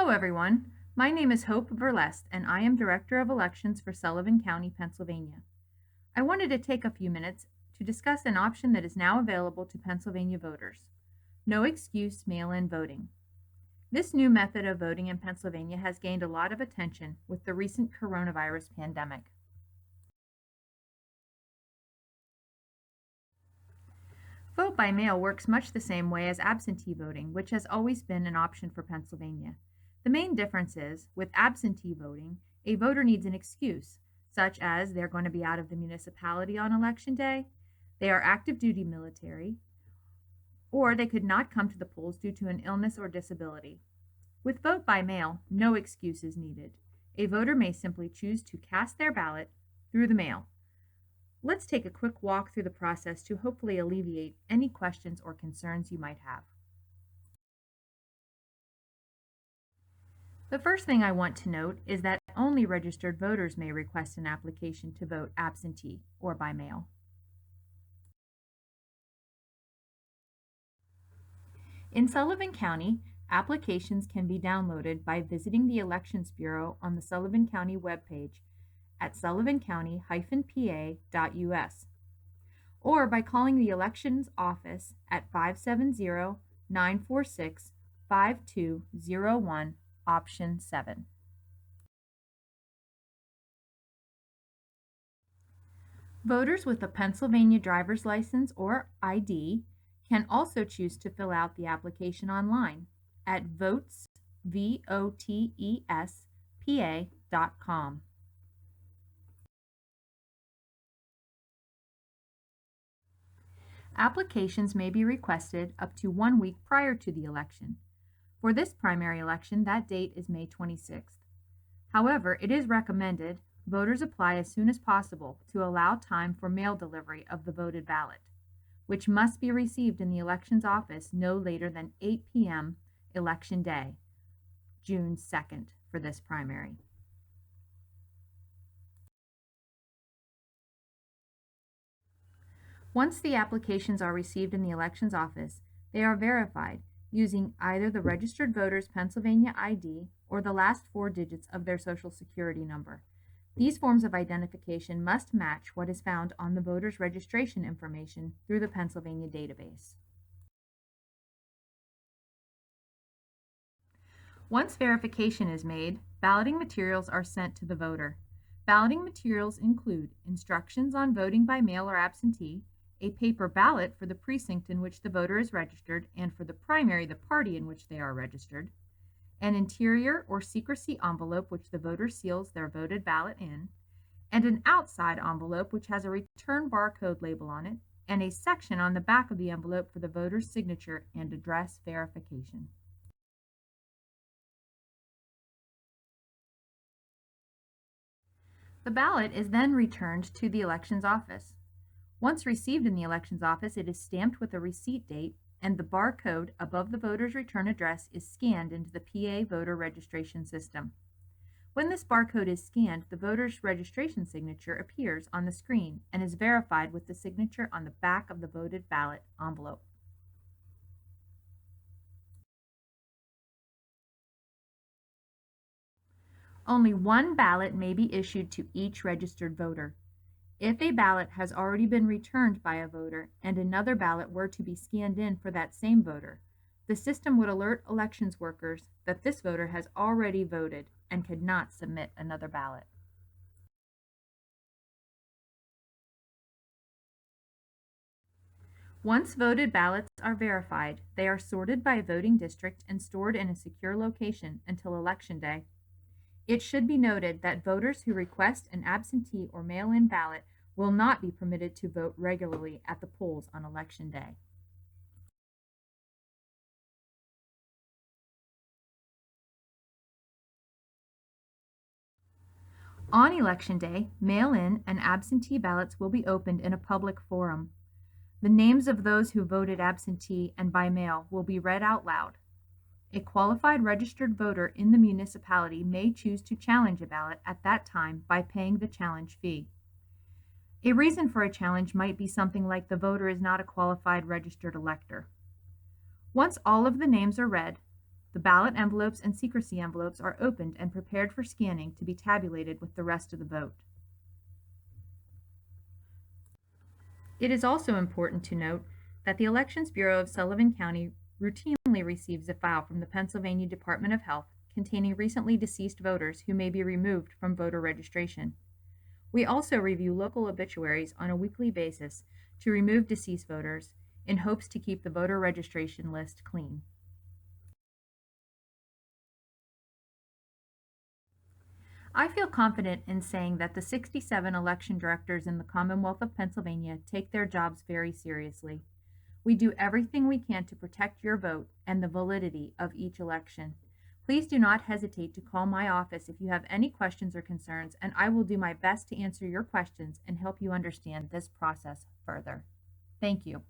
Hello, everyone. My name is Hope Verlest, and I am Director of Elections for Sullivan County, Pennsylvania. I wanted to take a few minutes to discuss an option that is now available to Pennsylvania voters: no excuse mail in voting. This new method of voting in Pennsylvania has gained a lot of attention with the recent coronavirus pandemic. Vote by mail works much the same way as absentee voting, which has always been an option for Pennsylvania. The main difference is, with absentee voting, a voter needs an excuse, such as they're going to be out of the municipality on election day, they are active duty military, or they could not come to the polls due to an illness or disability. With vote by mail, no excuse is needed. A voter may simply choose to cast their ballot through the mail. Let's take a quick walk through the process to hopefully alleviate any questions or concerns you might have. The first thing I want to note is that only registered voters may request an application to vote absentee or by mail. In Sullivan County, applications can be downloaded by visiting the Elections Bureau on the Sullivan County webpage at sullivancounty-pa.us, or by calling the Elections Office at 570-946-5201, option 7. Voters with a Pennsylvania driver's license or ID can also choose to fill out the application online at votespa.com. Applications may be requested up to 1 week prior to the election. For this primary election, that date is May 26th. However, it is recommended voters apply as soon as possible to allow time for mail delivery of the voted ballot, which must be received in the elections office no later than 8 p.m. Election Day, June 2nd, for this primary. Once the applications are received in the elections office, they are verified using either the registered voter's Pennsylvania ID or the last 4 digits of their Social Security number. These forms of identification must match what is found on the voter's registration information through the Pennsylvania database. Once verification is made, balloting materials are sent to the voter. Balloting materials include instructions on voting by mail or absentee, a paper ballot for the precinct in which the voter is registered and for the primary, the party in which they are registered, an interior or secrecy envelope which the voter seals their voted ballot in, and an outside envelope which has a return barcode label on it, and a section on the back of the envelope for the voter's signature and address verification. The ballot is then returned to the elections office. Once received in the elections office, it is stamped with a receipt date, and the barcode above the voter's return address is scanned into the PA voter registration system. When this barcode is scanned, the voter's registration signature appears on the screen and is verified with the signature on the back of the voted ballot envelope. Only one ballot may be issued to each registered voter. If a ballot has already been returned by a voter and another ballot were to be scanned in for that same voter, the system would alert elections workers that this voter has already voted and could not submit another ballot. Once voted ballots are verified, they are sorted by voting district and stored in a secure location until Election Day. It should be noted that voters who request an absentee or mail-in ballot will not be permitted to vote regularly at the polls on Election Day. On Election Day, mail-in and absentee ballots will be opened in a public forum. The names of those who voted absentee and by mail will be read out loud. A qualified registered voter in the municipality may choose to challenge a ballot at that time by paying the challenge fee. A reason for a challenge might be something like the voter is not a qualified registered elector. Once all of the names are read, The ballot envelopes and secrecy envelopes are opened and prepared for scanning to be tabulated with the rest of the vote. It is also important to note that the Elections Bureau of Sullivan County routinely receives a file from the Pennsylvania Department of Health containing recently deceased voters who may be removed from voter registration. We also review local obituaries on a weekly basis to remove deceased voters in hopes to keep the voter registration list clean. I feel confident in saying that the 67 election directors in the Commonwealth of Pennsylvania take their jobs very seriously. We do everything we can to protect your vote and the validity of each election. Please do not hesitate to call my office if you have any questions or concerns, and I will do my best to answer your questions and help you understand this process further. Thank you.